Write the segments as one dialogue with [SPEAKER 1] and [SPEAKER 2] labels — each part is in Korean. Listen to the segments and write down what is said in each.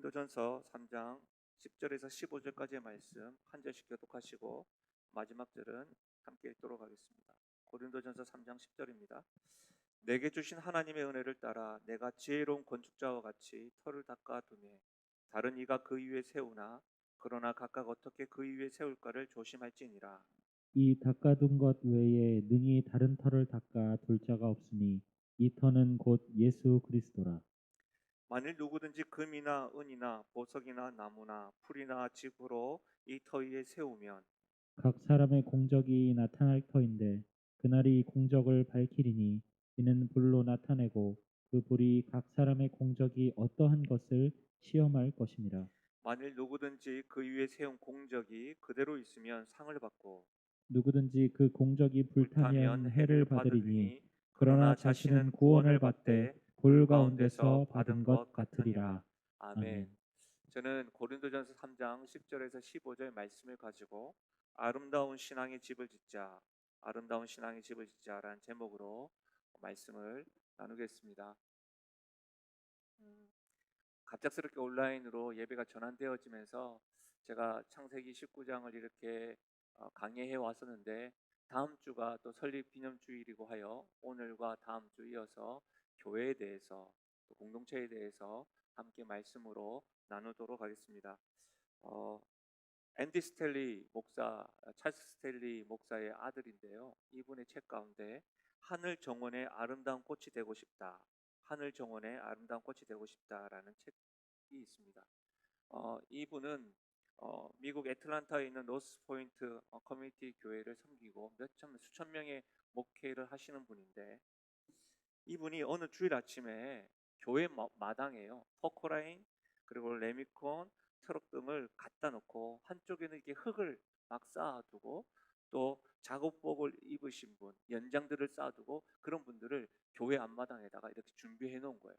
[SPEAKER 1] 고린도전서 3장 10절에서 15절까지의 말씀 한 절씩 교독하시고 마지막 절은 함께 읽도록 하겠습니다. 고린도전서 3장 10절입니다. 내게 주신 하나님의 은혜를 따라 내가 지혜로운 건축자와 같이 터를 닦아 두매 다른 이가 그 위에 세우나 그러나 각각 어떻게 그 위에 세울까를 조심할지니라.
[SPEAKER 2] 이 닦아둔 것 외에 능히 다른 터를 닦아 둘 자가 없으니 이 터는 곧 예수 그리스도라.
[SPEAKER 1] 만일 누구든지 금이나 은이나 보석이나 나무나 풀이나 집으로 이 터 위에 세우면
[SPEAKER 2] 각 사람의 공적이 나타날 터인데 그날이 공적을 밝히리니 이는 불로 나타내고 그 불이 각 사람의 공적이 어떠한 것을 시험할 것임이라.
[SPEAKER 1] 만일 누구든지 그 위에 세운 공적이 그대로 있으면 상을 받고
[SPEAKER 2] 누구든지 그 공적이
[SPEAKER 1] 불타면
[SPEAKER 2] 불타면
[SPEAKER 1] 해를
[SPEAKER 2] 해를 받으리니
[SPEAKER 1] 받으리니
[SPEAKER 2] 그러나
[SPEAKER 1] 그러나
[SPEAKER 2] 자신은
[SPEAKER 1] 자신은
[SPEAKER 2] 구원을
[SPEAKER 1] 구원을
[SPEAKER 2] 받되
[SPEAKER 1] 받되
[SPEAKER 2] 불
[SPEAKER 1] 불
[SPEAKER 2] 가운데서
[SPEAKER 1] 가운데서
[SPEAKER 2] 받은
[SPEAKER 1] 받은
[SPEAKER 2] 것
[SPEAKER 1] 것
[SPEAKER 2] 같으리라.
[SPEAKER 1] 같으니라. 아멘.
[SPEAKER 2] 아멘.
[SPEAKER 1] 저는 고린도전서 3장 10절에서 15절 말씀을 가지고 아름다운 신앙의 집을 짓자, 아름다운 신앙의 집을 짓자라는 제목으로 말씀을 나누겠습니다. 갑작스럽게 온라인으로 예배가 전환되어지면서 제가 창세기 19장을 이렇게 강의해 왔었는데 다음 주가 또 설립 기념주일이고 하여 오늘과 다음 주 이어서 교회에 대해서 또 공동체에 대해서 함께 말씀으로 나누도록 하겠습니다. 어, 앤디 스텔리 목사, 찰스 스텔리 목사의 아들인데요. 이분의 책 가운데 하늘 정원의 아름다운 꽃이 되고 싶다. 하늘 정원의 아름다운 꽃이 되고 싶다라는 책이 있습니다. 이분은 미국 애틀란타에 있는 노스 포인트 커뮤니티 교회를 섬기고 수천 명의 목회를 하시는 분인데 이분이 어느 주일 아침에 교회 마당에요. 포커라인 그리고 레미콘 트럭 등을 갖다 놓고 한쪽에는 이렇게 흙을 막 쌓아두고 또 작업복을 입으신 분, 연장들을 쌓아두고 그런 분들을 교회 앞마당에다가 이렇게 준비해 놓은 거예요.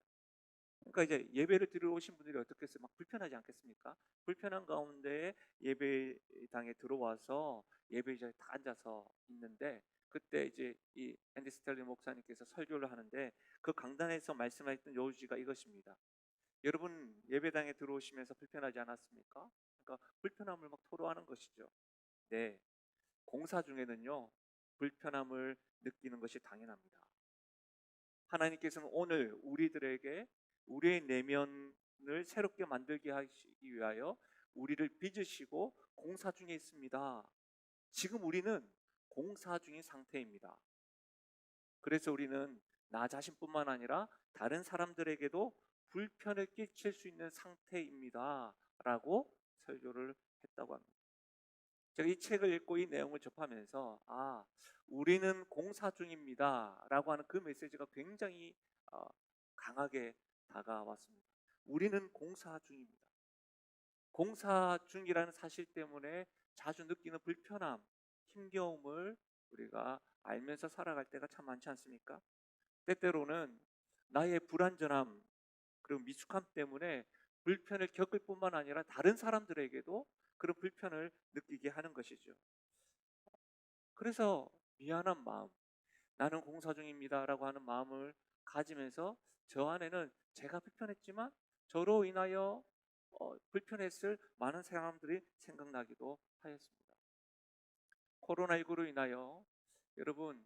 [SPEAKER 1] 그러니까 이제 예배를 드리러 오신 분들이 어떻겠어요? 막 불편하지 않겠습니까? 불편한 가운데 예배당에 들어와서 예배자에 다 앉아서 있는데 그때 이제 이 앤디 스텔리 목사님께서 설교를 하는데 그 강단에서 말씀하셨던 요지가 이것입니다. 여러분 예배당에 들어오시면서 불편하지 않았습니까? 그러니까 불편함을 막 토로하는 것이죠. 네, 공사 중에는요 불편함을 느끼는 것이 당연합니다. 하나님께서는 오늘 우리들에게 우리의 내면을 새롭게 만들게 하시기 위하여 우리를 빚으시고 공사 중에 있습니다. 지금 우리는 공사 중인 상태입니다. 그래서 우리는 나 자신뿐만 아니라 다른 사람들에게도 불편을 끼칠 수 있는 상태입니다 라고 설교를 했다고 합니다. 제가 이 책을 읽고 이 내용을 접하면서 우리는 공사 중입니다 라고 하는 그 메시지가 굉장히 어, 강하게 다가왔습니다. 우리는 공사 중입니다. 공사 중이라는 사실 때문에 자주 느끼는 불편함, 힘겨움을 우리가 알면서 살아갈 때가 참 많지 않습니까? 때때로는 나의 불완전함 그리고 미숙함 때문에 불편을 겪을 뿐만 아니라 다른 사람들에게도 그런 불편을 느끼게 하는 것이죠. 그래서 미안한 마음, 나는 공사 중입니다라고 하는 마음을 가지면서 저 안에는 제가 불편했지만 저로 인하여 불편했을 많은 사람들이 생각나기도 하였습니다. 코로나19로 인하여 여러분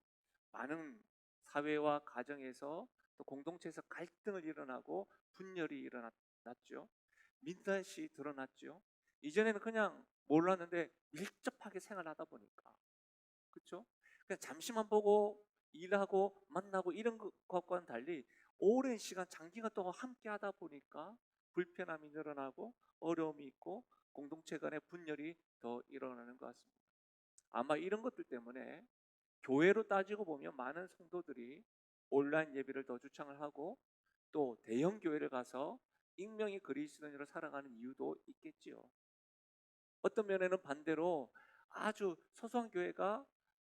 [SPEAKER 1] 많은 사회와 가정에서 또 공동체에서 갈등을 일어나고 분열이 일어났죠. 민낯이 드러났죠. 이전에는 그냥 몰랐는데 밀접하게 생활하다 보니까 그렇죠? 그냥 잠시만 보고 일하고 만나고 이런 것과는 달리 오랜 시간 장기간 동안 함께 하다 보니까 불편함이 늘어나고 어려움이 있고 공동체 간의 분열이 더 일어나는 것 같습니다. 아마 이런 것들 때문에 교회로 따지고 보면 많은 성도들이 온라인 예배를 더 주창을 하고 또 대형 교회를 가서 익명의 그리스도인으로 살아가는 이유도 있겠지요. 어떤 면에는 반대로 아주 소소한 교회가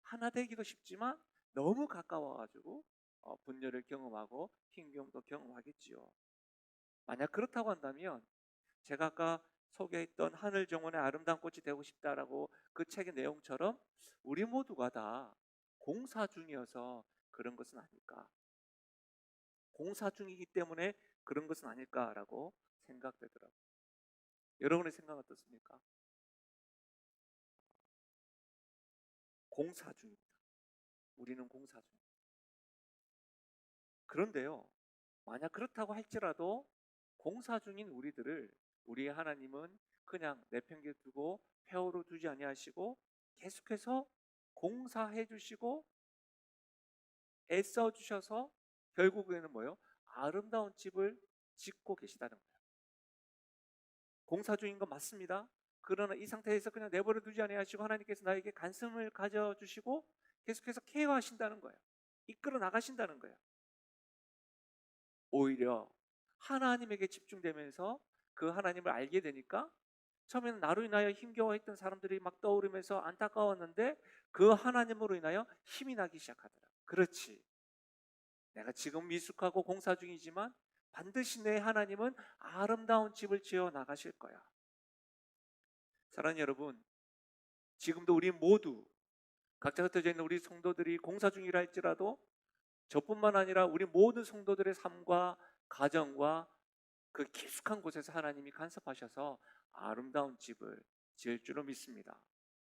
[SPEAKER 1] 하나 되기도 쉽지만 너무 가까워가지고 분열을 경험하고 힘겨움도 경험하겠지요. 만약 그렇다고 한다면 제가 아까 소개했던 하늘 정원의 아름다운 꽃이 되고 싶다라고 그 책의 내용처럼 우리 모두가 다 공사 중이어서 그런 것은 아닐까, 공사 중이기 때문에 그런 것은 아닐까라고 생각되더라고요. 여러분의 생각 어떻습니까? 공사 중입니다. 우리는 공사 중. 그런데요, 만약 그렇다고 할지라도 공사 중인 우리 하나님은 그냥 내팽개 두고 폐허로 두지 아니하시고 계속해서 공사해 주시고 애써 주셔서 결국에는 뭐예요? 아름다운 집을 짓고 계시다는 거예요. 공사 중인 건 맞습니다. 그러나 이 상태에서 그냥 내버려 두지 아니하시고 하나님께서 나에게 관심을 가져 주시고 계속해서 케어하신다는 거예요. 이끌어 나가신다는 거예요. 오히려 하나님에게 집중되면서 그 하나님을 알게 되니까 처음에는 나로 인하여 힘겨워했던 사람들이 막 떠오르면서 안타까웠는데 그 하나님으로 인하여 힘이 나기 시작하더라. 그렇지. 내가 지금 미숙하고 공사 중이지만 반드시 내 하나님은 아름다운 집을 지어 나가실 거야. 사랑하는 여러분, 지금도 우리 모두 각자 흩어져 있는 우리 성도들이 공사 중이라 할지라도 저뿐만 아니라 우리 모든 성도들의 삶과 가정과 그 깊숙한 곳에서 하나님이 간섭하셔서 아름다운 집을 지을 줄로 믿습니다.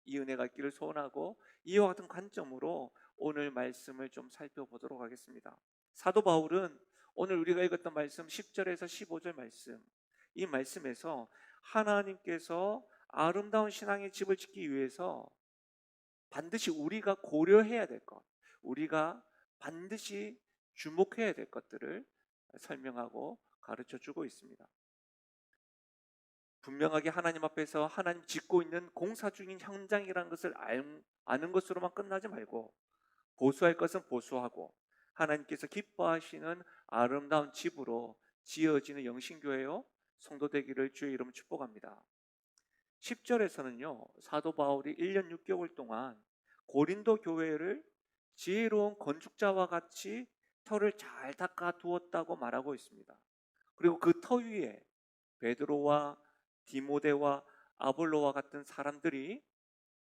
[SPEAKER 1] 이 은혜가 있기를 소원하고 이와 같은 관점으로 오늘 말씀을 좀 살펴보도록 하겠습니다. 사도 바울은 오늘 우리가 읽었던 말씀 10절에서 15절 말씀, 이 말씀에서 하나님께서 아름다운 신앙의 집을 짓기 위해서 반드시 우리가 고려해야 될 것, 우리가 반드시 주목해야 될 것들을 설명하고 가르쳐 주고 있습니다. 분명하게 하나님 앞에서 하나님 짓고 있는 공사 중인 현장이라는 것을 아는 것으로만 끝나지 말고 보수할 것은 보수하고 하나님께서 기뻐하시는 아름다운 집으로 지어지는 영신교회요 성도 되기를 주의 이름으로 축복합니다. 10절에서는요 사도 바울이 1년 6개월 동안 고린도 교회를 지혜로운 건축자와 같이 터를 잘 닦아 두었다고 말하고 있습니다. 그리고 그 터 위에 베드로와 디모데와 아볼로와 같은 사람들이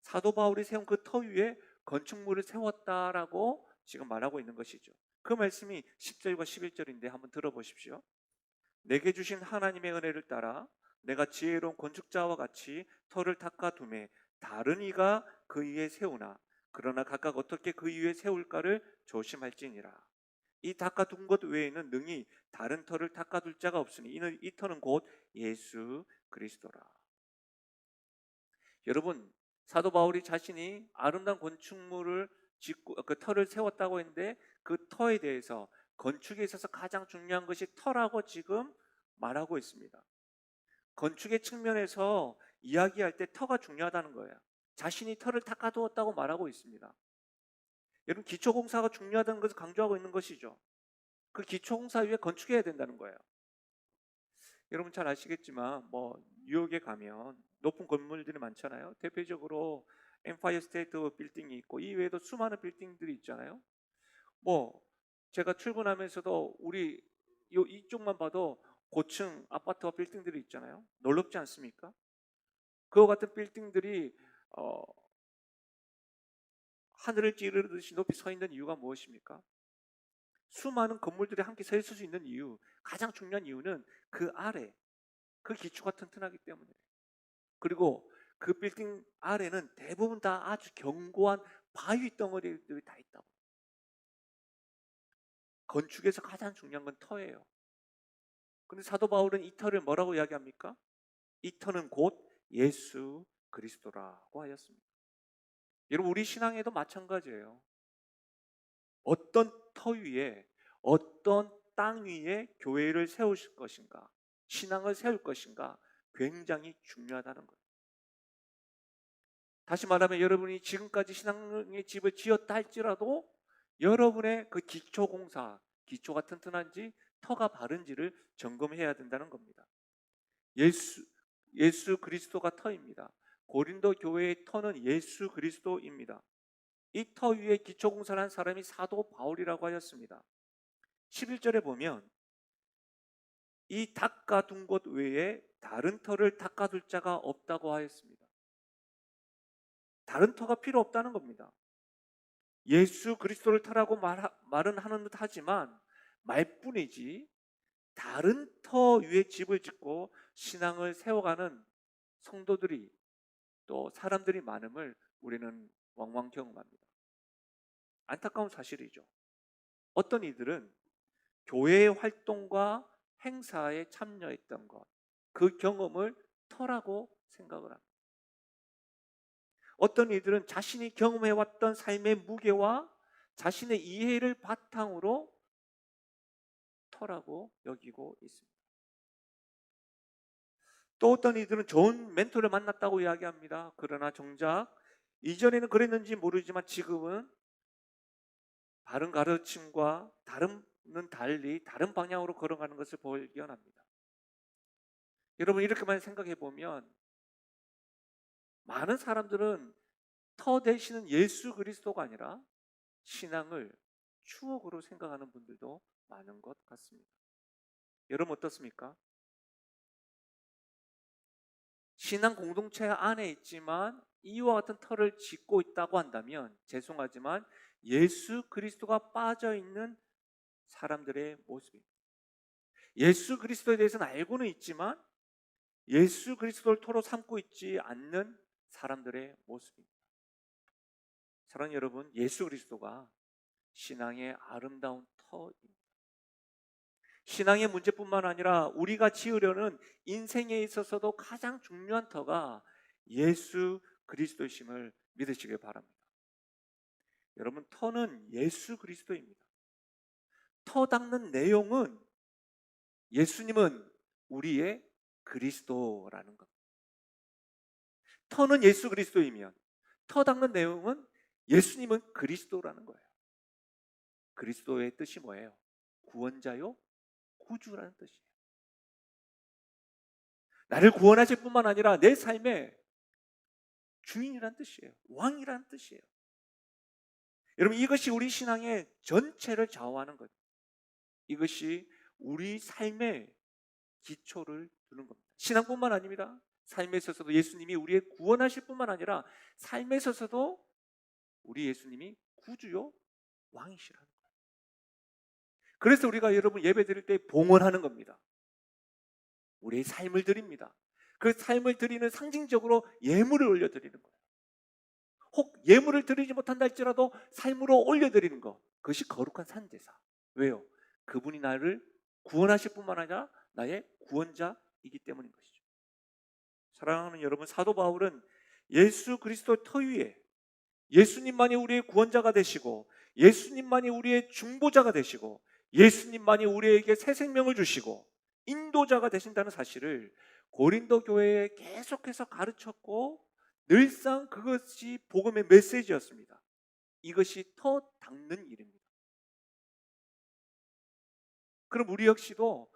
[SPEAKER 1] 사도 바울이 세운 그 터 위에 건축물을 세웠다라고 지금 말하고 있는 것이죠. 그 말씀이 10절과 11절인데 한번 들어보십시오. 내게 주신 하나님의 은혜를 따라 내가 지혜로운 건축자와 같이 터를 닦아 두매 다른 이가 그 위에 세우나 그러나 각각 어떻게 그 위에 세울까를 조심할지니라. 이 닦아둔 것 외에는 능히 다른 터를 닦아둘 자가 없으니 이는 이 터는 곧 예수 그리스도라. 여러분, 사도 바울이 자신이 아름다운 건축물을 짓고 그 터를 세웠다고 했는데 그 터에 대해서 건축에 있어서 가장 중요한 것이 터라고 지금 말하고 있습니다. 건축의 측면에서 이야기할 때 터가 중요하다는 거예요. 자신이 터를 닦아두었다고 말하고 있습니다. 여러분, 기초공사가 중요하다는 것을 강조하고 있는 것이죠. 그 기초공사 위에 건축해야 된다는 거예요. 여러분 잘 아시겠지만 뉴욕에 가면 높은 건물들이 많잖아요. 대표적으로 엠파이어 스테이트 빌딩이 있고 이 외에도 수많은 빌딩들이 있잖아요. 제가 출근하면서도 우리 이쪽만 봐도 고층 아파트와 빌딩들이 있잖아요. 놀랍지 않습니까? 그와 같은 빌딩들이 하늘을 찌르듯이 높이 서 있는 이유가 무엇입니까? 수많은 건물들이 함께 서 있을 수 있는 이유, 가장 중요한 이유는 그 아래, 그 기초가 튼튼하기 때문에. 그리고 그 빌딩 아래는 대부분 다 아주 견고한 바위 덩어리들이 다 있다고. 건축에서 가장 중요한 건 터예요. 근데 사도 바울은 이 터를 뭐라고 이야기합니까? 이 터는 곧 예수 그리스도라고 하였습니다. 여러분, 우리 신앙에도 마찬가지예요. 어떤 터 위에, 어떤 땅 위에 교회를 세우실 것인가, 신앙을 세울 것인가 굉장히 중요하다는 거예요. 다시 말하면 여러분이 지금까지 신앙의 집을 지었다 할지라도 여러분의 그 기초공사, 기초가 튼튼한지 터가 바른지를 점검해야 된다는 겁니다. 예수 그리스도가 터입니다. 고린도 교회의 터는 예수 그리스도입니다. 이 터 위에 기초공사를 한 사람이 사도 바울이라고 하였습니다. 11절에 보면 이 닦아둔 것 외에 다른 터를 닦아둘 자가 없다고 하였습니다. 다른 터가 필요 없다는 겁니다. 예수 그리스도를 터라고 말은 하는 듯 하지만 말뿐이지 다른 터 위에 집을 짓고 신앙을 세워가는 성도들이 또 사람들이 많음을 우리는 왕왕 경험합니다. 안타까운 사실이죠. 어떤 이들은 교회의 활동과 행사에 참여했던 것, 그 경험을 터라고 생각을 합니다. 어떤 이들은 자신이 경험해왔던 삶의 무게와 자신의 이해를 바탕으로 터라고 여기고 있습니다. 또 어떤 이들은 좋은 멘토를 만났다고 이야기합니다. 그러나 정작 이전에는 그랬는지 모르지만 지금은 바른 가르침과 다른은 달리 다른 방향으로 걸어가는 것을 발견합니다. 여러분, 이렇게만 생각해 보면 많은 사람들은 터 되시는 예수 그리스도가 아니라 신앙을 추억으로 생각하는 분들도 많은 것 같습니다. 여러분 어떻습니까? 신앙 공동체 안에 있지만 이와 같은 터를 짓고 있다고 한다면 죄송하지만 예수 그리스도가 빠져 있는 사람들의 모습입니다. 예수 그리스도에 대해서는 알고는 있지만 예수 그리스도를 토로 삼고 있지 않는 사람들의 모습입니다. 사랑하는 여러분, 예수 그리스도가 신앙의 아름다운 터입니다. 신앙의 문제뿐만 아니라 우리가 지으려는 인생에 있어서도 가장 중요한 터가 예수 그리스도이심을 믿으시길 바랍니다. 여러분, 터는 예수 그리스도입니다. 터 닦는 내용은 예수님은 우리의 그리스도라는 것. 터는 예수 그리스도이면 터 닦는 내용은 예수님은 그리스도라는 거예요. 그리스도의 뜻이 뭐예요? 구원자요, 구주라는 뜻이에요. 나를 구원하실 뿐만 아니라 내 삶의 주인이라는 뜻이에요. 왕이라는 뜻이에요. 여러분, 이것이 우리 신앙의 전체를 좌우하는 거예요. 이것이 우리 삶의 기초를 두는 겁니다. 신앙뿐만 아닙니다. 삶에 있어서도 예수님이 우리의 구원하실 뿐만 아니라 삶에 있어서도 우리 예수님이 구주요, 왕이시라는 거예요. 그래서 우리가 여러분 예배 드릴 때 봉헌하는 겁니다. 우리의 삶을 드립니다. 그 삶을 드리는 상징적으로 예물을 올려드리는 거예요. 혹 예물을 드리지 못한다 할지라도 삶으로 올려드리는 것, 그것이 거룩한 산제사. 왜요? 그분이 나를 구원하실 뿐만 아니라 나의 구원자이기 때문인 것이죠. 사랑하는 여러분, 사도 바울은 예수 그리스도 터 위에 예수님만이 우리의 구원자가 되시고 예수님만이 우리의 중보자가 되시고 예수님만이 우리에게 새 생명을 주시고 인도자가 되신다는 사실을 고린도 교회에 계속해서 가르쳤고 늘상 그것이 복음의 메시지였습니다. 이것이 터 닦는 일입니다. 그럼 우리 역시도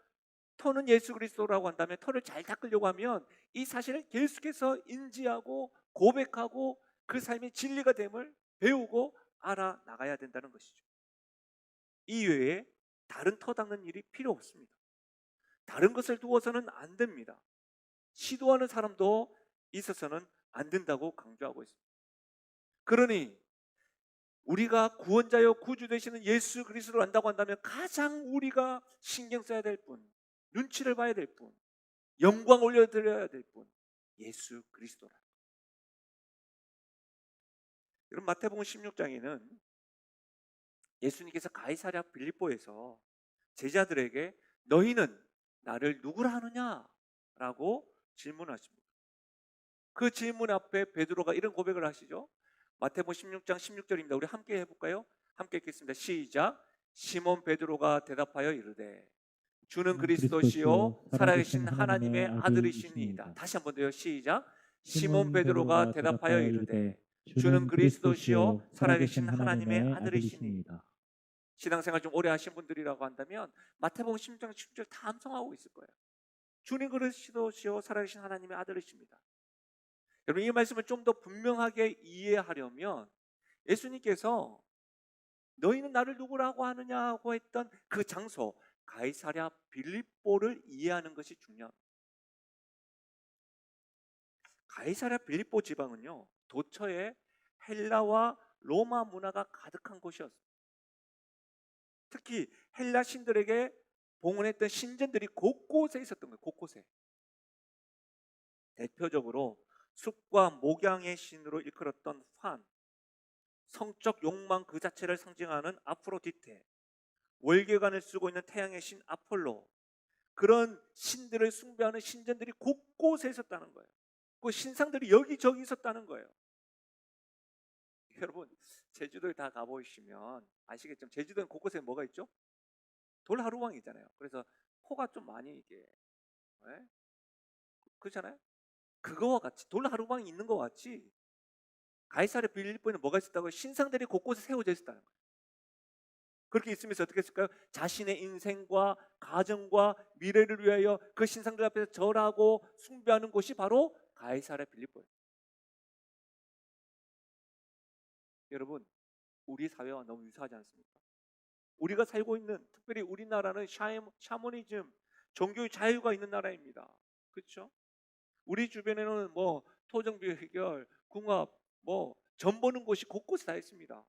[SPEAKER 1] 터는 예수 그리스도라고 한다면 터를 잘 닦으려고 하면 이 사실을 계속해서 인지하고 고백하고 그 삶의 진리가 됨을 배우고 알아나가야 된다는 것이죠. 이 외에 다른 터 닦는 일이 필요 없습니다. 다른 것을 두어서는 안 됩니다. 시도하는 사람도 있어서는 안 된다고 강조하고 있습니다. 그러니 우리가 구원자여 구주 되시는 예수 그리스도를 안다고 한다면 가장 우리가 신경 써야 될 분, 눈치를 봐야 될 분, 영광 올려드려야 될 분, 예수 그리스도라. 여러분, 마태복음 16장에는 예수님께서 가이사랴 빌립보에서 제자들에게 너희는 나를 누구라 하느냐라고 질문하십니다. 그 질문 앞에 베드로가 이런 고백을 하시죠. 마태복음 16장 16절입니다. 우리 함께 해볼까요? 함께 읽겠습니다. 시작. 시몬 베드로가 대답하여 이르되 주는 그리스도시요 살아계신 하나님의 아들이시니이다. 다시 한번 더요. 시작. 시몬 베드로가 대답하여 이르되 주는 그리스도시요 살아계신 하나님의 아들이시니이다. 신앙생활 좀 오래 하신 분들이라고 한다면 마태복음 16장 16절 다 암송하고 있을 거예요. 주는 그리스도시요 살아계신 하나님의 아들이십니다. 여러분, 이 말씀을 좀 더 분명하게 이해하려면 예수님께서 너희는 나를 누구라고 하느냐고 했던 그 장소 가이사랴 빌립보를 이해하는 것이 중요합니다. 가이사랴 빌립보 지방은요 도처에 헬라와 로마 문화가 가득한 곳이었습니다. 특히 헬라 신들에게 봉헌했던 신전들이 곳곳에 있었던 거예요. 곳곳에. 대표적으로 숲과 목양의 신으로 일컬었던 환, 성적 욕망 그 자체를 상징하는 아프로디테, 월계관을 쓰고 있는 태양의 신 아폴로, 그런 신들을 숭배하는 신전들이 곳곳에 있었다는 거예요. 그 신상들이 여기저기 있었다는 거예요. 여러분, 제주도에 다 가보시면 아시겠지만 제주도는 곳곳에 뭐가 있죠? 돌하루왕이잖아요. 그래서 코가 좀 많이 이게, 예? 그렇잖아요. 그거와 같이 돌하루왕이 있는 것 같이 가이사르 빌립보에는 뭐가 있었다고요? 신상들이 곳곳에 세워져 있었다는 거예요. 그렇게 있으면서 어떻게 했을까요? 자신의 인생과 가정과 미래를 위하여 그 신상들 앞에서 절하고 숭배하는 곳이 바로 가이사르 빌립보예요. 여러분, 우리 사회와 너무 유사하지 않습니까? 우리가 살고 있는, 특별히 우리나라는 샤머니즘, 종교의 자유가 있는 나라입니다. 그렇죠? 우리 주변에는 뭐 토정비 해결, 궁합, 뭐 점 보는 곳이 곳곳에 다 있습니다.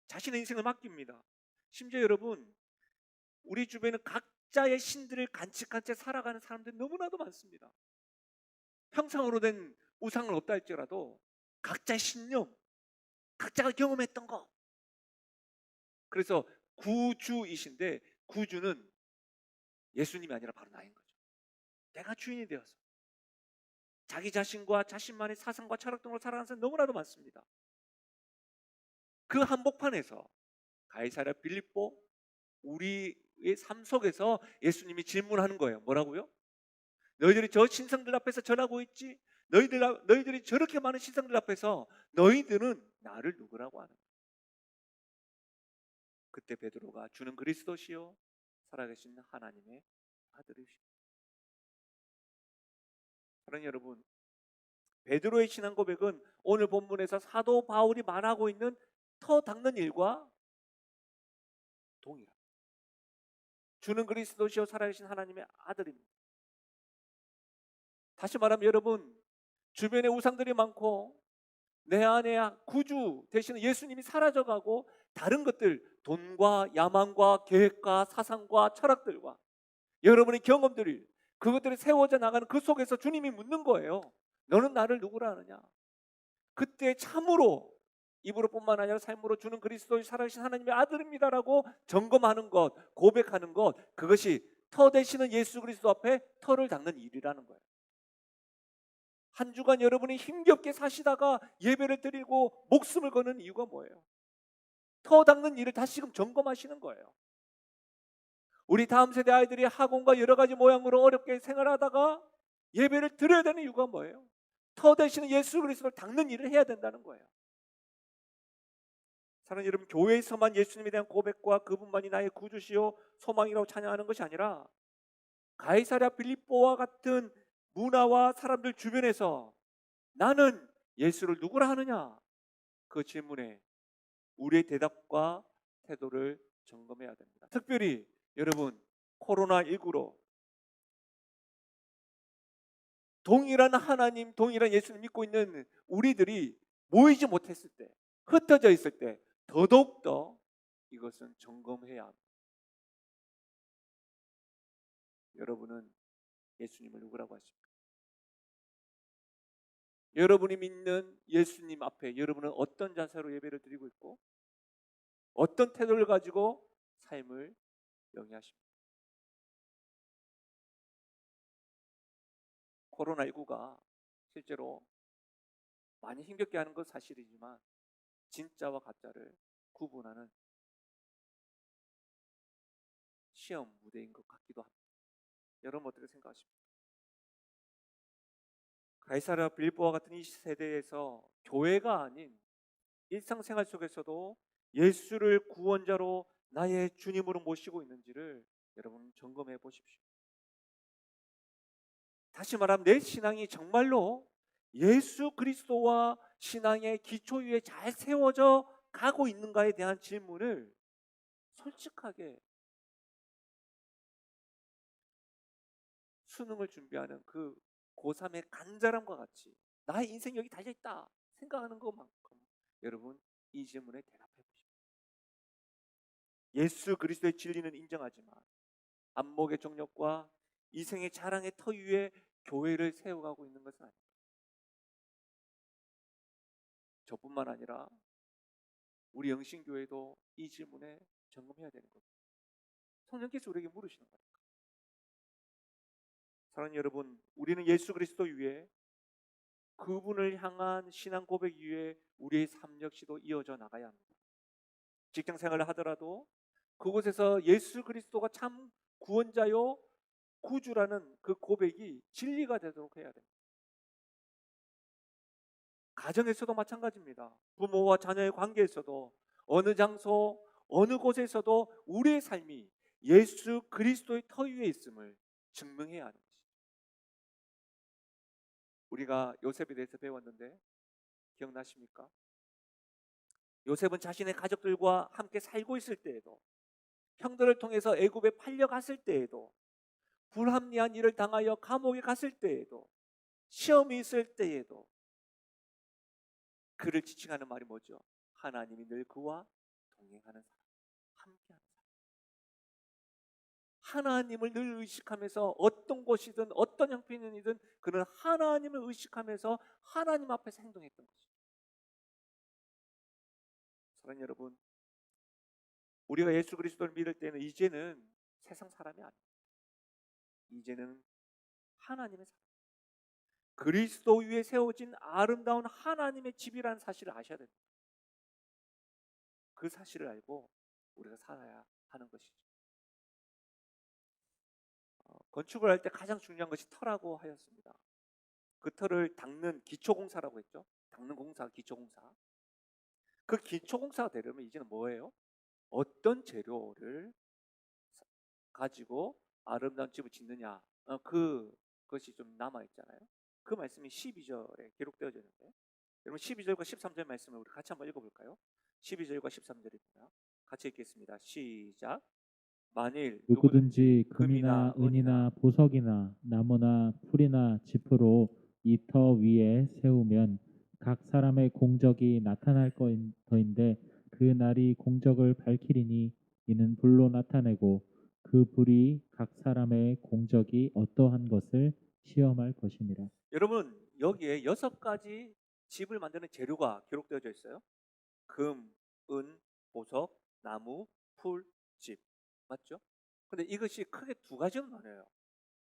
[SPEAKER 1] 자신의 인생을 맡깁니다. 심지어 여러분, 우리 주변에는 각자의 신들을 간직한 채 살아가는 사람들이 너무나도 많습니다. 형상으로 된 우상은 없다 할지라도 각자의 신념, 각자가 경험했던 거. 그래서 구주이신데, 구주는 예수님이 아니라 바로 나인 거죠. 내가 주인이 되어서 자기 자신과 자신만의 사상과 철학 등으로 살아가는 사람 너무나도 많습니다. 그 한복판에서 가이사랴 빌립보, 우리의 삶 속에서 예수님이 질문하는 거예요. 뭐라고요? 너희들이 저 신상들 앞에서 절하고 있지? 너희들이 저렇게 많은 신상들 앞에서 너희들은 나를 누구라고 하는 거예요? 그때 베드로가 주는 그리스도시요 살아계신 하나님의 아들이시오. 사랑하는 여러분, 베드로의 신앙 고백은 오늘 본문에서 사도 바울이 말하고 있는 터 닦는 일과 동일합니다. 주는 그리스도시요 살아계신 하나님의 아들입니다. 다시 말하면 여러분, 주변에 우상들이 많고 내 안에 구주 되시는 예수님이 사라져가고 다른 것들, 돈과 야망과 계획과 사상과 철학들과 여러분의 경험들이, 그것들이 세워져 나가는 그 속에서 주님이 묻는 거예요. 너는 나를 누구라 하느냐? 그때 참으로 입으로뿐만 아니라 삶으로 주는 그리스도의 살아계신 하나님의 아들입니다라고 점검하는 것, 고백하는 것, 그것이 터 되시는 예수 그리스도 앞에 터를 닦는 일이라는 거예요. 한 주간 여러분이 힘겹게 사시다가 예배를 드리고 목숨을 거는 이유가 뭐예요? 터 닦는 일을 다시금 점검하시는 거예요. 우리 다음 세대 아이들이 학원과 여러 가지 모양으로 어렵게 생활하다가 예배를 드려야 되는 이유가 뭐예요? 터 되시는 예수 그리스도를 닦는 일을 해야 된다는 거예요. 사랑하는 여러분, 교회에서만 예수님에 대한 고백과 그분만이 나의 구주시요 소망이라고 찬양하는 것이 아니라 가이사랴 빌립보와 같은 문화와 사람들 주변에서 나는 예수를 누구라 하느냐? 그 질문에 우리의 대답과 태도를 점검해야 됩니다. 특별히 여러분, 코로나19로 동일한 하나님, 동일한 예수를 믿고 있는 우리들이 모이지 못했을 때, 흩어져 있을 때 더더욱더 이것은 점검해야 합니다. 여러분은 예수님을 누구라고 하십니까? 여러분이 믿는 예수님 앞에 여러분은 어떤 자세로 예배를 드리고 있고 어떤 태도를 가지고 삶을 영위하십니까? 코로나19가 실제로 많이 힘겹게 하는 건 사실이지만 진짜와 가짜를 구분하는 시험 무대인 것 같기도 합니다. 여러분 어떻게 생각하십니까? 가이사랴 빌립보와 같은 이 세대에서 교회가 아닌 일상생활 속에서도 예수를 구원자로 나의 주님으로 모시고 있는지를 여러분 점검해 보십시오. 다시 말하면 내 신앙이 정말로 예수 그리스도와 신앙의 기초 위에 잘 세워져 가고 있는가에 대한 질문을 솔직하게 수능을 준비하는 그 고3의 간절함과 같이 나의 인생 여기 달려있다 생각하는 것만큼 여러분 이 질문에 대답해 보십시오. 예수 그리스도의 진리는 인정하지만 안목의 정력과 이생의 자랑의 터 위에 교회를 세워가고 있는 것은 아닙니다. 저뿐만 아니라 우리 영신교회도 이 질문에 점검해야 되는 겁니다. 성령께서 우리에게 물으시는 겁니다. 사랑하는 여러분, 우리는 예수 그리스도 위에 그분을 향한 신앙 고백 위에 우리의 삶 역시도 이어져 나가야 합니다. 직장 생활을 하더라도 그곳에서 예수 그리스도가 참 구원자요 구주라는 그 고백이 진리가 되도록 해야 됩니다. 가정에서도 마찬가지입니다. 부모와 자녀의 관계에서도 어느 장소 어느 곳에서도 우리의 삶이 예수 그리스도의 터 위에 있음을 증명해야 하는 것입니다. 우리가 요셉에 대해서 배웠는데 기억나십니까? 요셉은 자신의 가족들과 함께 살고 있을 때에도, 형들을 통해서 애굽에 팔려갔을 때에도, 불합리한 일을 당하여 감옥에 갔을 때에도, 시험이 있을 때에도 그를 지칭하는 말이 뭐죠? 하나님이 늘 그와 동행하는 사람, 함께하는 사람. 하나님을 늘 의식하면서 어떤 곳이든 어떤 형편이든 그는 하나님을 의식하면서 하나님 앞에서 행동했던 것입니다. 사랑하는 여러분, 우리가 예수 그리스도를 믿을 때는 이제는 세상 사람이 아닙니다. 이제는 하나님의 사람, 그리스도 위에 세워진 아름다운 하나님의 집이라는 사실을 아셔야 됩니다. 그 사실을 알고 우리가 살아야 하는 것이죠. 건축을 할 때 가장 중요한 것이 터라고 하였습니다. 그 터를 닦는 기초공사라고 했죠. 닦는 공사, 기초공사. 그 기초공사가 되려면 이제는 뭐예요? 어떤 재료를 가지고 아름다운 집을 짓느냐, 그것이 좀 남아있잖아요. 그 말씀이 12절에 기록되어져 있는데, 여러분 12절과 13절 말씀을 우리 같이 한번 읽어볼까요? 12절과 13절입니다. 같이 읽겠습니다. 시작. 만일
[SPEAKER 2] 누구든지 금이나 은이나 보석이나 나무나 풀이나 짚으로 이 터 위에 세우면 각 사람의 공적이 나타날 터인데 그 날이 공적을 밝히리니 이는 불로 나타내고 그 불이 각 사람의 공적이 어떠한 것을 시험할 것이니라.
[SPEAKER 1] 여러분 여기에 6가지 집을 만드는 재료가 기록되어져 있어요. 금, 은, 보석, 나무, 풀, 집. 맞죠? 근데 이것이 크게 2가지로 나뉘어요.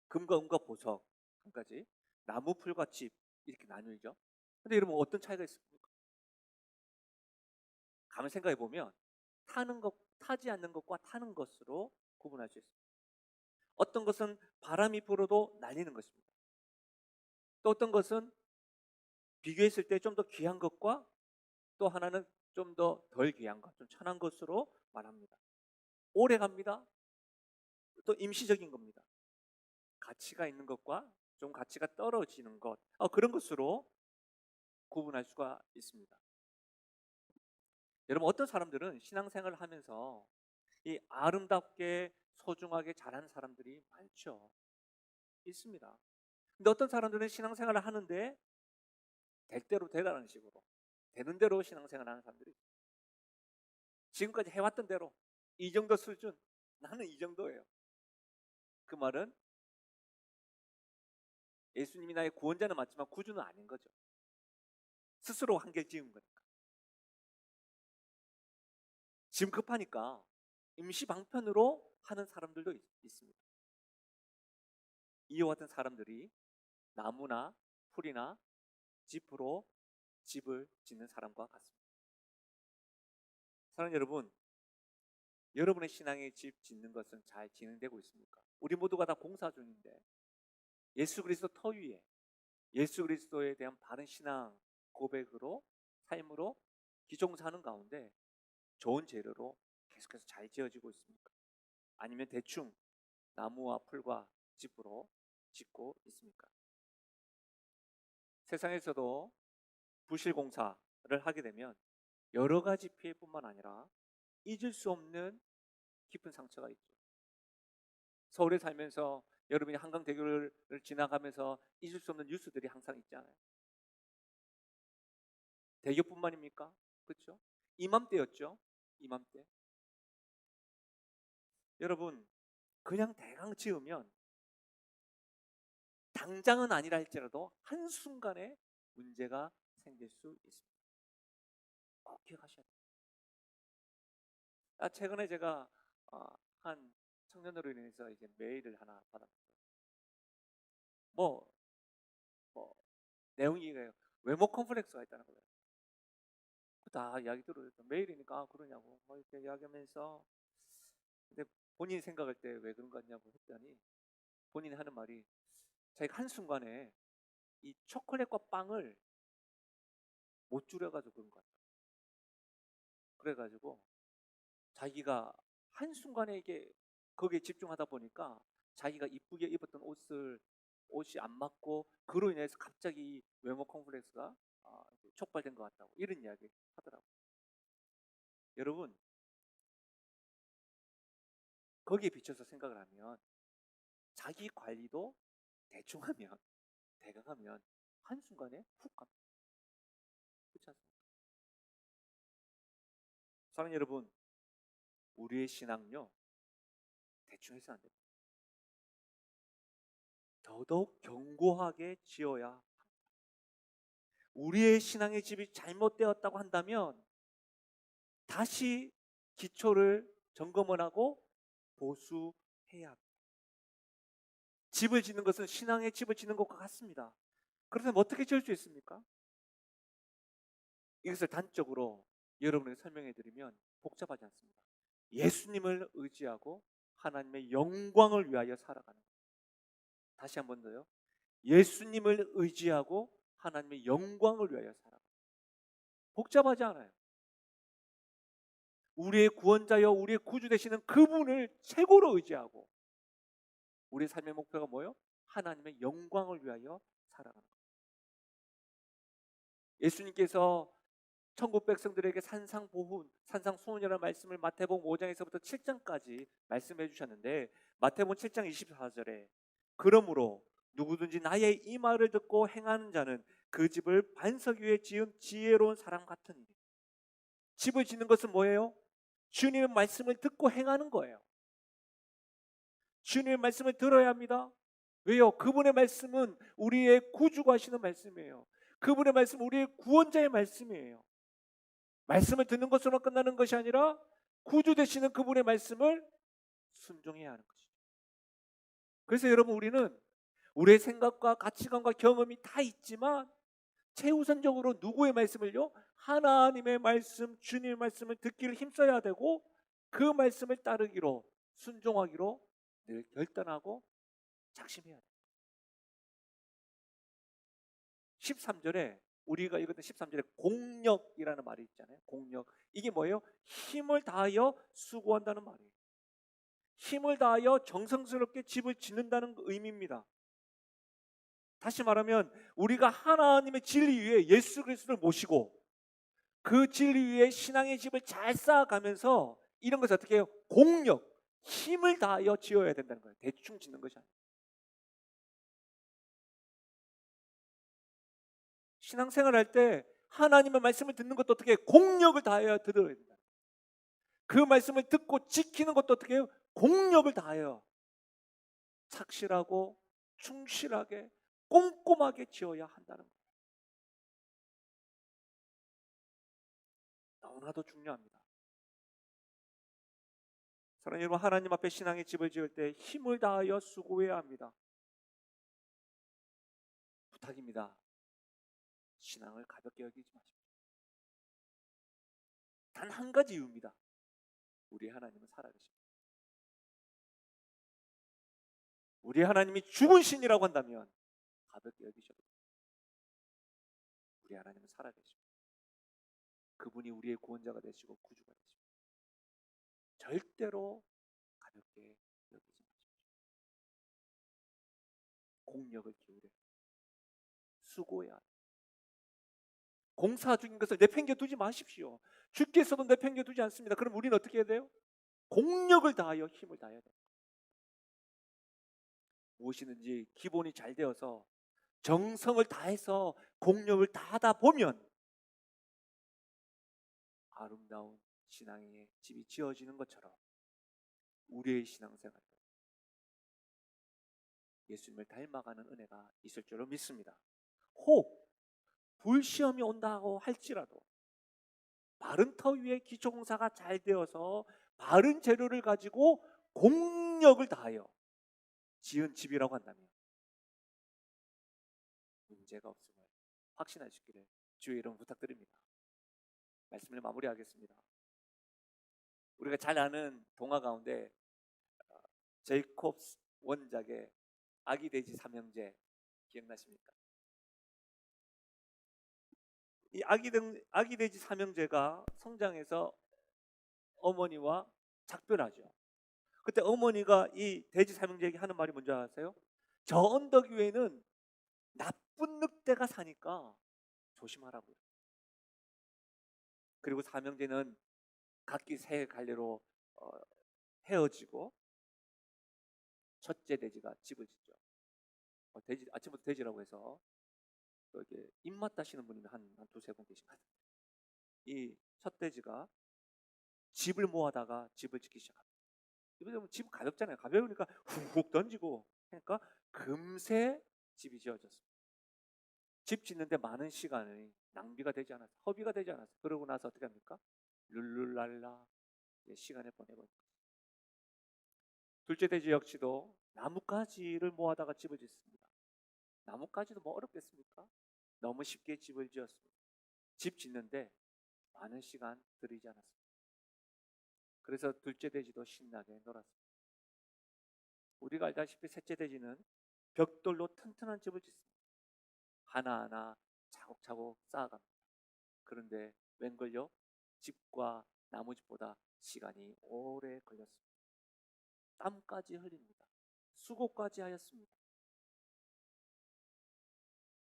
[SPEAKER 1] 금과 은과 보석 한 가지, 나무, 풀과 집 이렇게 나뉘죠. 근데 여러분 어떤 차이가 있습니까? 가만 생각해 보면 타는 것, 타지 않는 것과 타는 것으로 구분할 수 있습니다. 어떤 것은 바람이 불어도 날리는 것입니다. 또 어떤 것은 비교했을 때 좀 더 귀한 것과 또 하나는 좀 더 덜 귀한 것, 좀 천한 것으로 말합니다. 오래 갑니다. 또 임시적인 겁니다. 가치가 있는 것과 좀 가치가 떨어지는 것, 그런 것으로 구분할 수가 있습니다. 여러분 어떤 사람들은 신앙생활을 하면서 이 아름답게 소중하게 자란 사람들이 많죠. 있습니다. 근데 어떤 사람들은 신앙생활을 하는데 될 대로 되라는 식으로 되는 대로 신앙생활을 하는 사람들이 있어요. 지금까지 해왔던 대로 이 정도 수준, 나는 이 정도예요. 그 말은 예수님이 나의 구원자는 맞지만 구주는 아닌 거죠. 스스로 한계를 지은 거니까. 지금 급하니까 임시 방편으로 하는 사람들도 있습니다. 이와 같은 사람들이 나무나 풀이나 짚으로 집을 짓는 사람과 같습니다. 사랑하는 여러분, 여러분의 신앙의 집 짓는 것은 잘 진행되고 있습니까? 우리 모두가 다 공사 중인데 예수 그리스도 터 위에 예수 그리스도에 대한 바른 신앙 고백으로 삶으로 기종사하는 가운데 좋은 재료로 계속해서 잘 지어지고 있습니까? 아니면 대충 나무와 풀과 짚으로 짓고 있습니까? 세상에서도 부실공사를 하게 되면 여러 가지 피해뿐만 아니라 잊을 수 없는 깊은 상처가 있죠. 서울에 살면서 여러분이 한강대교를 지나가면서 잊을 수 없는 뉴스들이 항상 있잖아요. 대교뿐만입니까? 그렇죠? 이맘때였죠. 이맘때. 여러분 그냥 대강 지으면 당장은 아니라 할지라도 한순간에 문제가 생길 수 있습니다. 꼭 기억하셔야 돼요. 최근에 제가 한 청년으로 인해서 이제 메일을 하나 받았어요. 뭐 내용이 외모 컴플렉스가 있다는 거예요. 다 이야기 들어요. 메일이니까 그러냐고 이렇게 이야기하면서, 근데 본인이 생각할 때 왜 그런 거 같냐고 했더니 본인이 하는 말이, 자기가 한순간에 이 초콜릿과 빵을 못 줄여가지고 그런 것 같아요. 그래가지고 자기가 한순간에 이게 거기에 집중하다 보니까 자기가 이쁘게 입었던 옷이 안 맞고, 그로 인해서 갑자기 외모 컴플렉스가 촉발된 것 같다고 이런 이야기 하더라고요. 여러분, 거기에 비춰서 생각을 하면 자기 관리도 대충 하면 한순간에 훅 갑니다. 그렇지 않습니까? 사랑하는 여러분, 우리의 신앙요 대충 해서는 안 됩니다. 더더욱 견고하게 지어야 합니다. 우리의 신앙의 집이 잘못되었다고 한다면 다시 기초를 점검을 하고 보수해야 합니다. 집을 짓는 것은 신앙의 집을 짓는 것과 같습니다. 그렇다면 어떻게 지을 수 있습니까? 이것을 단적으로 여러분에게 설명해 드리면 복잡하지 않습니다. 예수님을 의지하고 하나님의 영광을 위하여 살아가는 것. 다시 한 번 더요. 예수님을 의지하고 하나님의 영광을 위하여 살아가는 것. 복잡하지 않아요. 우리의 구원자여 우리의 구주 되시는 그분을 최고로 의지하고 우리의 삶의 목표가 뭐예요? 하나님의 영광을 위하여 살아가는 것. 예수님께서 천국 백성들에게 산상보훈, 산상수훈이라는 말씀을 마태복음 5장에서부터 7장까지 말씀해 주셨는데, 마태복음 7장 24절에 그러므로 누구든지 나의 이 말을 듣고 행하는 자는 그 집을 반석 위에 지은 지혜로운 사람 같으니. 집을 짓는 것은 뭐예요? 주님의 말씀을 듣고 행하는 거예요. 주님의 말씀을 들어야 합니다. 왜요? 그분의 말씀은 우리의 구주가 하시는 말씀이에요. 그분의 말씀은 우리의 구원자의 말씀이에요. 말씀을 듣는 것으로 끝나는 것이 아니라 구주 되시는 그분의 말씀을 순종해야 하는 것이죠. 그래서 여러분, 우리는 우리의 생각과 가치관과 경험이 다 있지만 최우선적으로 누구의 말씀을요? 하나님의 말씀, 주님의 말씀을 듣기를 힘써야 되고 그 말씀을 따르기로, 순종하기로 늘 결단하고 작심해야 돼요. 13절에 우리가 읽었던 13절에 공력이라는 말이 있잖아요. 공력. 이게 뭐예요? 힘을 다하여 수고한다는 말이에요. 힘을 다하여 정성스럽게 집을 짓는다는 의미입니다. 다시 말하면 우리가 하나님의 진리 위에 예수 그리스도를 모시고 그 진리 위에 신앙의 집을 잘 쌓아가면서 이런 것을 어떻게 해요? 공력, 힘을 다하여 지어야 된다는 거예요. 대충 짓는 것이 아니에요. 신앙생활 할 때 하나님의 말씀을 듣는 것도 어떻게 해요? 공력을 다하여 들어야 된다. 그 말씀을 듣고 지키는 것도 어떻게 해요? 공력을 다하여 착실하고 충실하게 꼼꼼하게 지어야 한다는 거예요. 너무나도 중요합니다. 사랑하는 여러분, 하나님 앞에 신앙의 집을 지을 때 힘을 다하여 수고해야 합니다. 부탁입니다. 신앙을 가볍게 여기지 마십시오. 단 한 가지 이유입니다. 우리 하나님은 살아계십니다. 우리 하나님이 죽은 신이라고 한다면 가볍게 여기셔도 됩니다. 우리 하나님은 살아계십니다. 그분이 우리의 구원자가 되시고 구주가 되십니다. 절대로 가볍게 여기지 마십시오. 공력을 기울여 수고해야 합니다. 공사 중인 것을 내팽겨 두지 마십시오. 주께서도 내팽겨 두지 않습니다. 그럼 우리는 어떻게 해야 돼요? 공력을 다하여 힘을 다해야 돼요. 무엇이든지 기본이 잘 되어서 정성을 다해서 공력을 다하다 보면 아름다운 신앙의 집이 지어지는 것처럼 우리의 신앙생활도 예수님을 닮아가는 은혜가 있을 줄로 믿습니다. 혹 불시험이 온다고 할지라도 바른 터 위에 기초공사가 잘 되어서 바른 재료를 가지고 공력을 다하여 지은 집이라고 한다면 문제가 없음을 확신하시기를 주의 이름 부탁드립니다. 말씀을 마무리하겠습니다. 우리가 잘 아는 동화 가운데 제이콥스 원작의 아기 돼지 삼형제 기억나십니까? 이 아기 돼지 삼형제가 성장해서 어머니와 작별하죠. 그때 어머니가 이 돼지 삼형제에게 하는 말이 뭔지 아세요? 저 언덕 위에는 나쁜 늑대가 사니까 조심하라고요. 그리고 삼형제는 각기 새 갈래로 헤어지고 첫째 돼지가 집을 짓죠. 돼지, 아침부터 돼지라고 해서 또 이렇게 입맛 다시는 분이 한 두세 분 계신 것 같아요. 이 첫 돼지가 집을 모아다가 집을 짓기 시작합니다. 집은 가볍잖아요. 가벼우니까 훅훅 던지고 그러니까 금세 집이 지어졌습니다. 집 짓는데 많은 시간이 낭비가 되지 않았어요. 허비가 되지 않았어요. 그러고 나서 어떻게 합니까? 룰루랄라 시간을 보내버립니다. 둘째 돼지 역시도 나뭇가지를 모아다가 집을 짓습니다. 나뭇가지도 뭐 어렵겠습니까? 너무 쉽게 집을 지었습니다. 집 짓는데 많은 시간 들이지 않았습니다. 그래서 둘째 돼지도 신나게 놀았습니다. 우리가 알다시피 셋째 돼지는 벽돌로 튼튼한 집을 짓습니다. 하나하나 차곡차곡 쌓아갑니다. 그런데 웬걸요? 집과 나무집보다 시간이 오래 걸렸습니다. 땀까지 흘립니다. 수고까지 하였습니다.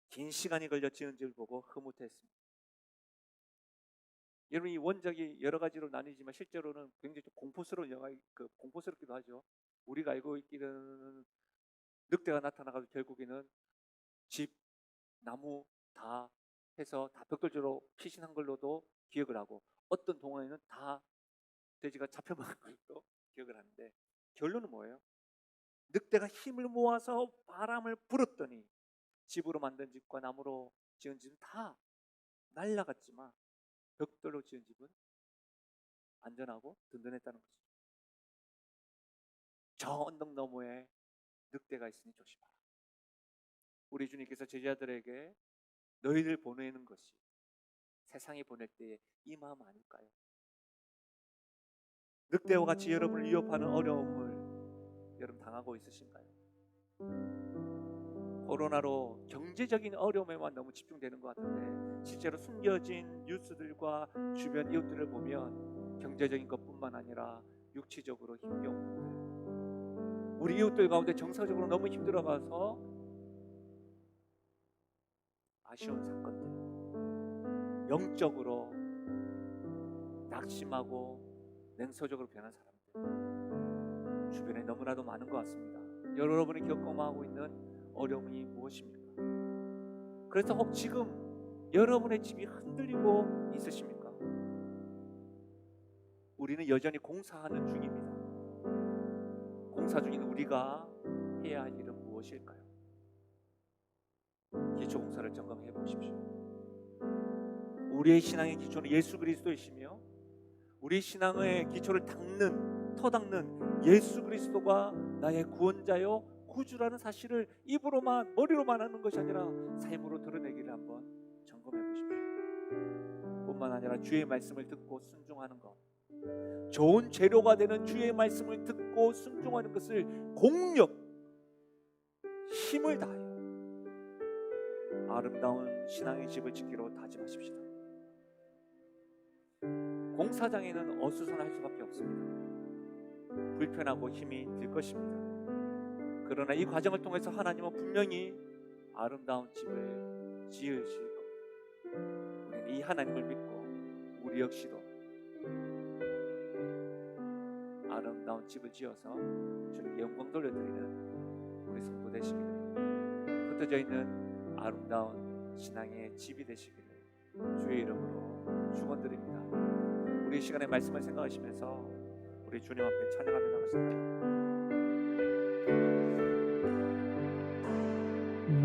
[SPEAKER 1] 긴 시간이 걸려 지은 집을 보고 흐뭇했습니다. 여러분, 이 원작이 여러 가지로 나뉘지만 실제로는 굉장히 좀 공포스러운 공포스럽기도 하죠. 우리가 알고 있기는 늑대가 나타나가지고 결국에는 집, 나무 다 해서 다 벽돌로 피신한 걸로도 기억을 하고 어떤 동화에는 다 돼지가 잡혀먹은 걸로 기억을 하는데 결론은 뭐예요? 늑대가 힘을 모아서 바람을 불었더니 집으로 만든 집과 나무로 지은 집은 다 날아갔지만 벽돌로 지은 집은 안전하고 든든했다는 것이죠. 저 언덕 너머에 늑대가 있으니 조심하라. 우리 주님께서 제자들에게 너희를 보내는 것이 세상에 보낼 때의 이 마음 아닐까요? 늑대와 같이 여러분을 위협하는 어려움을 여러분 당하고 있으신가요? 코로나로 경제적인 어려움에만 너무 집중되는 것 같은데 실제로 숨겨진 뉴스들과 주변 이웃들을 보면 경제적인 것뿐만 아니라 육체적으로 힘겨운 분들, 우리 이웃들 가운데 정서적으로 너무 힘들어가서 아쉬운 사건들, 영적으로 낙심하고 냉소적으로 변한 사람들 주변에 너무나도 많은 것 같습니다. 여러분이 겪어마고 있는 어려움이 무엇입니까? 그래서 혹 지금 여러분의 집이 흔들리고 있으십니까? 우리는 여전히 공사하는 중입니다. 공사 중인 우리가 해야 할 일은 무엇일까요? 기초공사를 점검해 보십시오. 우리의 신앙의 기초는 예수 그리스도이시며 우리 신앙의 기초를 터닦는 예수 그리스도가 나의 구원자요 구주라는 사실을 입으로만 머리로만 하는 것이 아니라 삶으로 드러내기를 한번 점검해 보십시오. 뿐만 아니라 주의 말씀을 듣고 순종하는 것, 좋은 재료가 되는 주의 말씀을 듣고 순종하는 것을 공력, 힘을 다하여 아름다운 신앙의 집을 짓기로 다짐하십시다. 공사장에는 어수선할 수밖에 없습니다. 불편하고 힘이 들 것입니다. 그러나 이 과정을 통해서 하나님은 분명히 아름다운 집을 지으실 겁니다. 우리는 이 하나님을 믿고 우리 역시도 아름다운 집을 지어서 주님께 영광 돌려드리는 우리 성도 되시기를, 흩어져 있는 아름다운 신앙의 집이 되시기를 주의 이름으로 축원드립니다. 우리 시간의 말씀을 생각하시면서 우리 주님 앞에 찬양하며 나가십니다.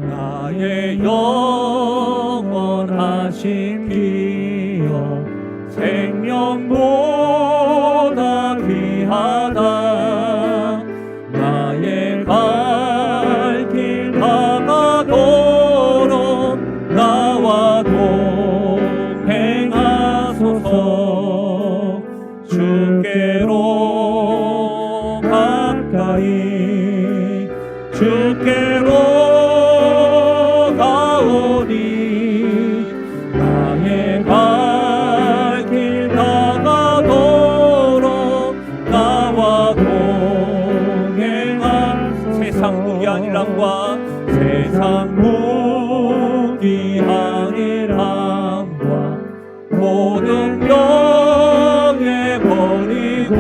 [SPEAKER 1] 나의 영원하신 기여 생명보다 귀하다. 나의 갈 길 다가도록 나와 동행하소서. 주께로 가까이 주께로 가오니 나의 갈 길 다가도록 나와 동행하소서. 세상 무기한 일함과 세상 무기한 일함과 모든 병에 버리고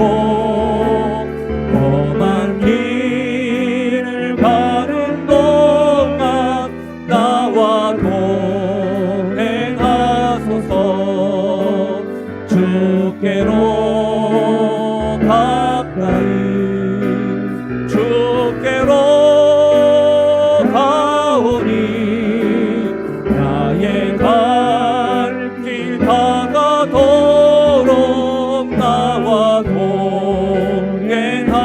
[SPEAKER 1] 험한 길을 가는 동안 나와 동행하소서. 주께로 가까이 주께로 가오니 나의 갈 길 다가도록 나와 동행하.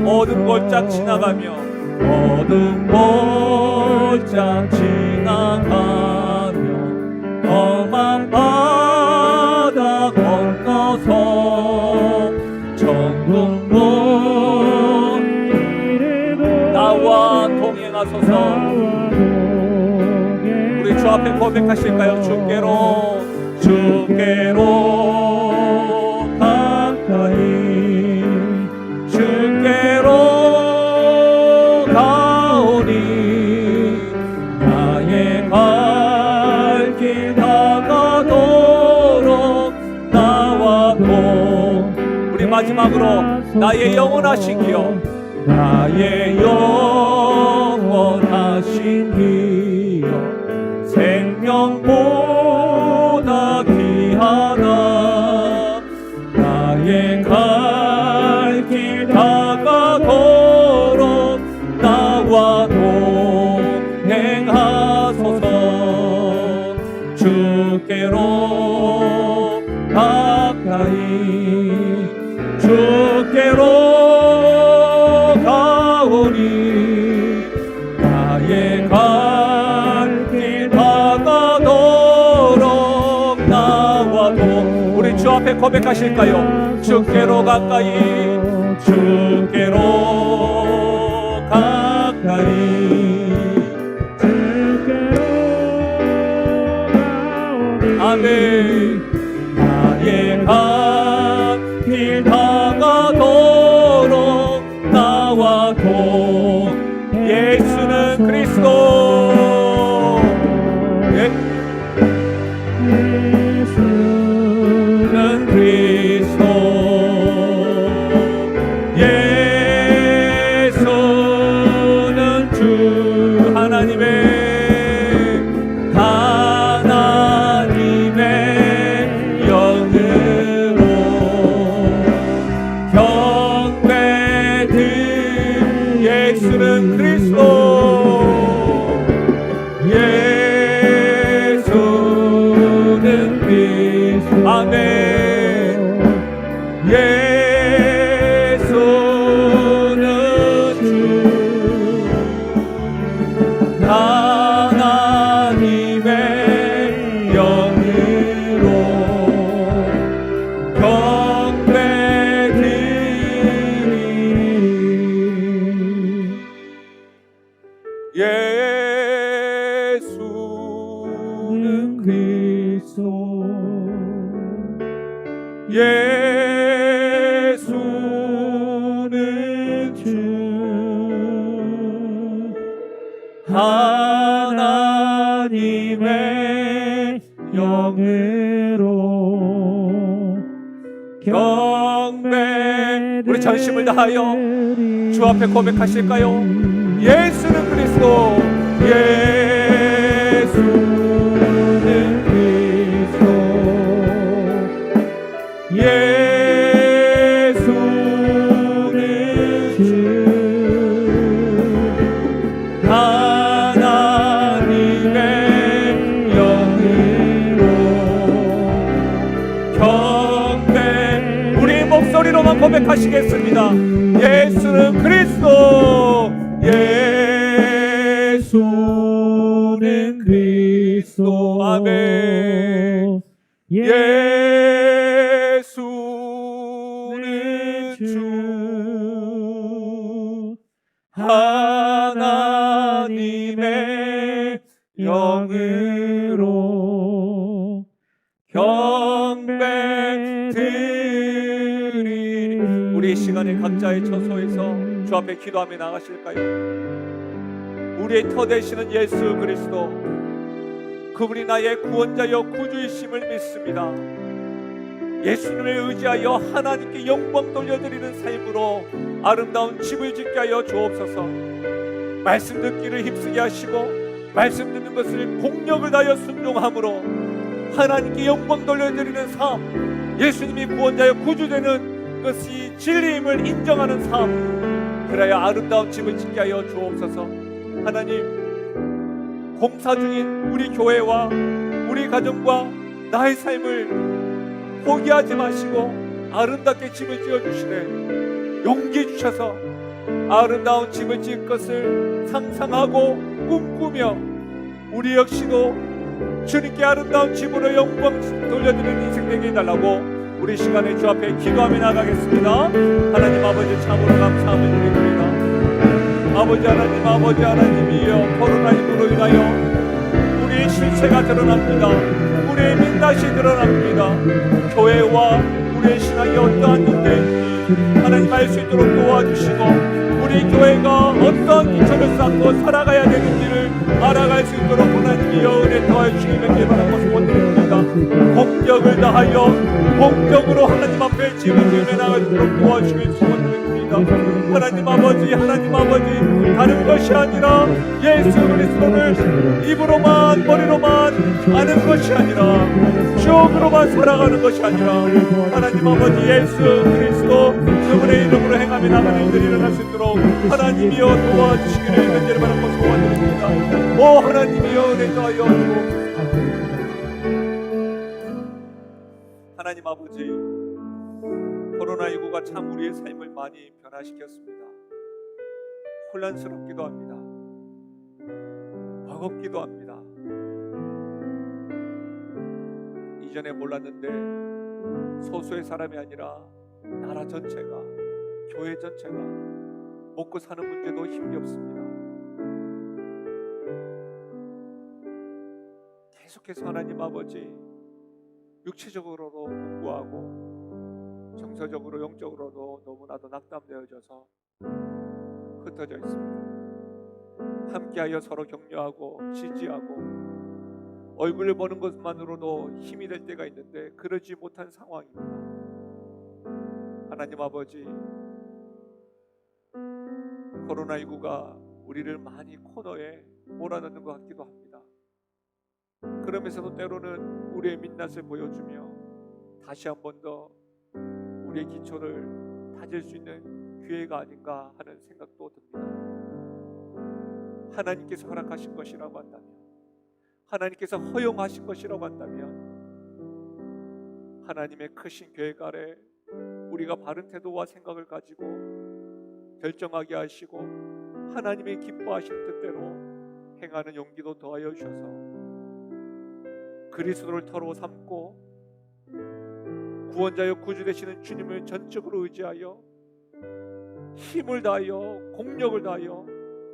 [SPEAKER 1] 어둠 골짝 지나가며 어둠 골짝 지나가며 험한 바다 건너서 천국문 나와 동행하소서. 우리 주 앞에 고백하실까요? 주께로 가까이 주께로 가오니 나의 갈 길 다가도록 나와 우리 마지막으로 나의 영원하신 기여 나의 영원하신 기여 생명보다 귀하다. 나의 갈 길 다가도록 나와 동행하소서. 주께로 가까이 주께로 가오니 나의 갈 길 다가도록 나와 우리 주 앞에 고백하실까요? 주께로 가까이 주께로 가까이 주께로 가오니 아멘. 나의 갈 길 다가도록 나와 예수는 그리스도 예수는 그리스도 예수는 주 하나님의 영으로 경배드 예수는 그리스도 예수는 그리스도 아멘. 예수는 주 하나님의 영으로 경배드리니 예수는 그리스도 예수는 주 하나님의 영으로 경배. 우리 전심을 다하여 주 앞에 고백하실까요? 예수는 그리스도 예수는 그리스도 예수는 주 하나님의 머리로만 고백하시겠습니다. 예수는 그리스도, 예수는 그리스도. 아멘. 예수는 주, 하나님의 영으로 경배드리리. 우리 이 시간에 각자의 처소에서 주 앞에 기도하며 나가실까요? 우리의 터 되시는 예수 그리스도, 그분이 나의 구원자여 구주이심을 믿습니다. 예수님을 의지하여 하나님께 영광 돌려드리는 삶으로 아름다운 집을 짓게 하여 주옵소서. 말씀 듣기를 힘쓰게 하시고 말씀 듣는 것을 공력을 다하여 순종함으로 하나님께 영광 돌려드리는 삶, 예수님이 구원자여 구주되는 것이 진리임을 인정하는 삶, 그래야 아름다운 집을 짓게 하여 주옵소서. 하나님, 공사 중인 우리 교회와 우리 가정과 나의 삶을 포기하지 마시고 아름답게 집을 지어주시네. 용기 주셔서 아름다운 집을 지을 것을 상상하고 꿈꾸며 우리 역시도 주님께 아름다운 집으로 영광 돌려드리는 인생 되게 해달라고 우리 시간에 주 앞에 기도하며 나가겠습니다. 하나님 아버지, 참으로 감사함을 드립니다. 아버지 하나님이여, 코로나19로 인하여 우리의 실체가 드러납니다. 우리의 민낯이 드러납니다. 교회와 우리의 신앙이 어떠한 문제인지 하나님 알 수 있도록 도와주시고, 우리 교회가 어떤 기초를 쌓고 살아가야 되는지를 알아갈 수 있도록 하나님이여 은혜 더하여 주시기를 예바라고 소원드립니다. 공격을 다하여 공격으로 하나님 앞에 집을 지으며 나갈 수 있도록 도와주시길 소원드립니다. 하나님 아버지, 다른 것이 아니라 예수 그리스도를 입으로만 머리로만 아는 것이 아니라 추억으로만 살아가는 것이 아니라 하나님 아버지 예수 그리스도 그분의 이름으로 행하며 나가는 일들이 일어날 수 있도록 하나님이여 도와주시기를 간절히 바라고 소원드립니다. 오 하나님이여 은혜 더하여 주옵소서. 하나님 아버지, 코로나19가 참 우리의 삶을 많이 변화시켰습니다. 혼란스럽기도 합니다. 버겁기도 합니다. 이전에 몰랐는데 소수의 사람이 아니라 나라 전체가, 교회 전체가 먹고 사는 문제도 힘겹습니다. 계속해서 하나님 아버지, 육체적으로도 공부하고 정서적으로 영적으로도 너무나도 낙담되어져서 흩어져 있습니다. 함께하여 서로 격려하고 지지하고 얼굴을 보는 것만으로도 힘이 될 때가 있는데 그러지 못한 상황입니다. 하나님 아버지, 코로나19가 우리를 많이 코너에 몰아넣는 것 같기도 합니다. 그러면서도 때로는 우리의 민낯을 보여주며 다시 한 번 더 우리의 기초를 다질 수 있는 기회가 아닌가 하는 생각도 듭니다. 하나님께서 허락하신 것이라고 한다면, 하나님께서 허용하신 것이라고 한다면 하나님의 크신 계획 아래 우리가 바른 태도와 생각을 가지고 결정하게 하시고 하나님의 기뻐하시는 뜻대로 행하는 용기도 더하여 주셔서 그리스도를 터로 삼고 구원자여 구주 되시는 주님을 전적으로 의지하여 힘을 다하여 공력을 다하여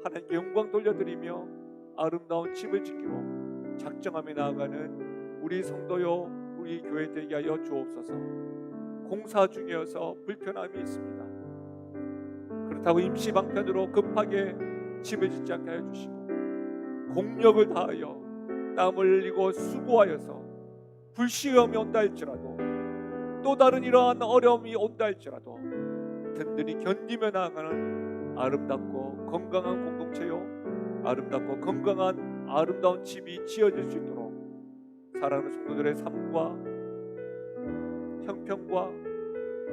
[SPEAKER 1] 하나님께 영광 돌려드리며 아름다운 집을 짓기로 작정하며 나아가는 우리 성도요 우리 교회 되게 하여 주옵소서. 공사 중이어서 불편함이 있습니다. 그렇다고 임시방편으로 급하게 집을 짓지 않게 하여 주시고 공력을 다하여 땀을 흘리고 수고하여서 불시험이 온다 할지라도 또 다른 이러한 어려움이 온다 할지라도 든든히 견디며 나아가는 아름답고 건강한 공동체요, 아름답고 건강한 아름다운 집이 지어질 수 있도록 사랑하는 성도들의 삶과 형편과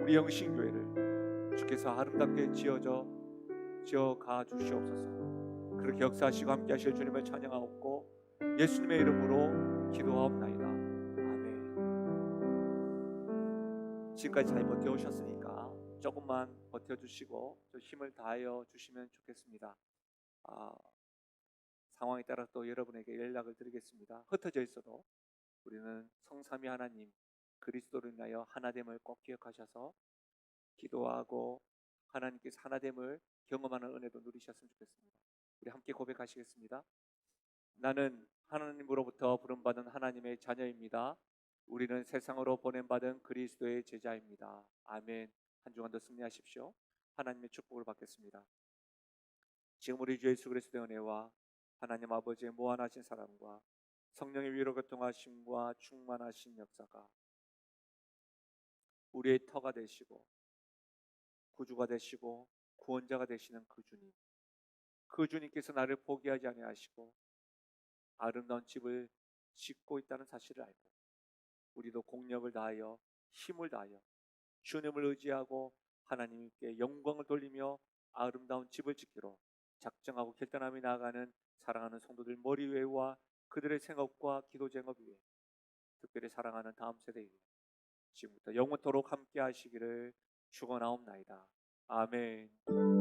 [SPEAKER 1] 우리 영신교회를 주께서 아름답게 지어가 주시옵소서. 그렇게 역사하시고 함께 하실 주님을 찬양하옵고 예수님의 이름으로 기도하옵나이다. 아멘. 지금까지 잘 버텨오셨으니까 조금만 버텨주시고 좀 힘을 다하여 주시면 좋겠습니다. 아, 상황에 따라 또 여러분에게 연락을 드리겠습니다. 흩어져 있어도 우리는 성삼위 하나님 그리스도로 인하여 하나됨을 꼭 기억하셔서 기도하고 하나님께서 하나됨을 경험하는 은혜도 누리셨으면 좋겠습니다. 우리 함께 고백하시겠습니다. 나는 하나님으로부터 부름받은 하나님의 자녀입니다. 우리는 세상으로 보냄받은 그리스도의 제자입니다. 아멘. 한 주간도 승리하십시오. 하나님의 축복을 받겠습니다. 지금 우리 주 예수 그리스도의 은혜와 하나님 아버지의 무한하신 사랑과 성령의 위로 교통하심과 충만하신 역사가 우리의 터가 되시고 구주가 되시고 구원자가 되시는 그 주님께서 나를 포기하지 아니하시고 아름다운 집을 짓고 있다는 사실을 알고 우리도 공력을 다하여 힘을 다하여 주님을 의지하고 하나님께 영광을 돌리며 아름다운 집을 짓기로 작정하고 결단하며 나아가는 사랑하는 성도들 머리 위에와 그들의 생업과 기도 제목 위에 특별히 사랑하는 다음 세대 위에 지금부터 영원토록 함께 하시기를 축원하옵나이다. 아멘.